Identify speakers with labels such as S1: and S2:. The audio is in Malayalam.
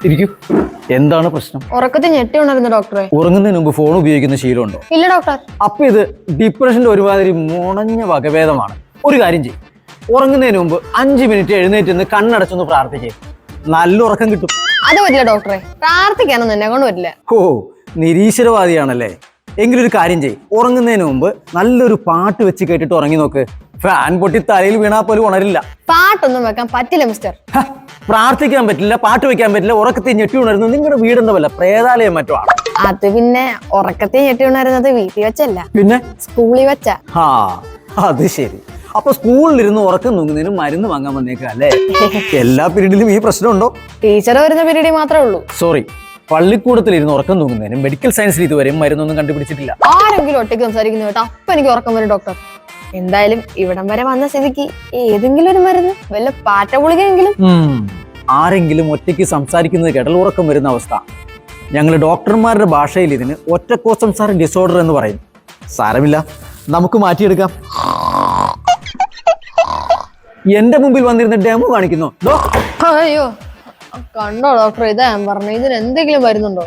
S1: ഇരിക്കൂ. എന്താണ് പ്രശ്നം?
S2: ഉറക്കത്തിൽ ഞെട്ടി ഉണരുന്നു ഡോക്ടറെ.
S1: ഉറങ്ങുന്നതിന് മുമ്പ് ഫോൺ ഉപയോഗിക്കുന്ന ശീലമുണ്ടോ?
S2: ഇല്ല ഡോക്ടർ.
S1: അപ്പൊ ഇത് ഡിപ്രഷന്റെ ഒരുമാതിരി മുണഞ്ഞ വകഭേദമാണ്. ഒരു കാര്യം ചെയ്യും, ഉറങ്ങുന്നതിന് മുമ്പ് 5 മിനിറ്റ് എഴുന്നേറ്റ് നിന്ന് കണ്ണടച്ചൊന്ന് പ്രാർത്ഥിക്കുക. നല്ല ഉറക്കം കിട്ടും.
S2: അത് പറ്റില്ല ഡോക്ടറെ, പ്രാർത്ഥിക്കാനൊന്നും എന്നെ കൊണ്ട് പറ്റില്ല.
S1: ഓ, നിരീശ്വരവാദിയാണല്ലേ? എങ്കിലൊരു കാര്യം ചെയ്യും, ഉറങ്ങുന്നതിന് മുമ്പ് നല്ലൊരു പാട്ട് വെച്ച് കേട്ടിട്ട് ഉറങ്ങി നോക്ക്. ഫാൻ പൊട്ടി തലയിൽ വീണാ പോലും ഉണരില്ല.
S2: പാട്ടൊന്നും വെക്കാൻ പറ്റില്ല മിസ്റ്റർ.
S1: പ്രാർത്ഥിക്കാൻ പറ്റില്ല, പാട്ട് വെക്കാൻ പറ്റില്ല, ഉറക്കത്തിൽ ഞെട്ടി ഉണരുന്നു. നിങ്ങളുടെ വീടെന്താ വല്ല പ്രേതാലയം മറ്റോ ആണ്?
S2: അത് പിന്നെ ഉറക്കത്തിൽ ഞെട്ടി ഉണരുന്നത് വീട്ടിൽ വെച്ചല്ല,
S1: പിന്നെ
S2: സ്കൂളിൽ വെച്ച.
S1: ആ, അത് ശരി. അപ്പൊ സ്കൂളിലിരുന്ന് ഉറക്കം തൂങ്ങുന്നതിന് മരുന്ന് വാങ്ങാൻ വന്നേക്കാം അല്ലേ? എല്ലാ പീരീഡിലും ഈ പ്രശ്നമുണ്ടോ?
S2: ടീച്ചർ വരുന്ന പീരീഡ് മാത്രമേ ഉള്ളൂ.
S1: സോറി, പള്ളിക്കൂടത്തിലിരുന്ന് ഉറക്കം തൂങ്ങുന്നതിനും മെഡിക്കൽ സയൻസിൽ ഇതുവരെയും മരുന്നൊന്നും കണ്ടുപിടിച്ചിട്ടില്ല.
S2: ആരെങ്കിലും ഒറ്റയ്ക്ക് സംസാരിക്കുന്ന കേട്ടോ അപ്പൊ എനിക്ക് ഉറക്കം വരും ഡോക്ടർ. എന്തായാലും ഇവിടം വരെ വന്ന സ്ഥിതിക്ക് ഏതെങ്കിലും ഒരു മരുന്ന്, വല്ല പാറ്റ ഗുളികയെങ്കിലും.
S1: ആരെങ്കിലും ഒറ്റയ്ക്ക് സംസാരിക്കുന്നത് കേട്ടാൽ ഉറക്കം വരുന്ന അവസ്ഥ. ഞങ്ങൾ ഡോക്ടർമാരുടെ ഭാഷയിൽ ഇതിന് ഒറ്റക്കോ സംസാര ഡിസോർഡർ എന്ന് പറയും. സാരമില്ല, നമുക്ക് മാറ്റിയെടുക്കാം. എന്റെ മുമ്പിൽ വന്നിരുന്ന ഡെമോ കാണിക്കുന്നു.
S2: അയ്യോ കണ്ടോ ഡോക്ടർ, ഇതാ ഞാൻ പറഞ്ഞു, ഇതിന് എന്തെങ്കിലും വരുന്നുണ്ടോ?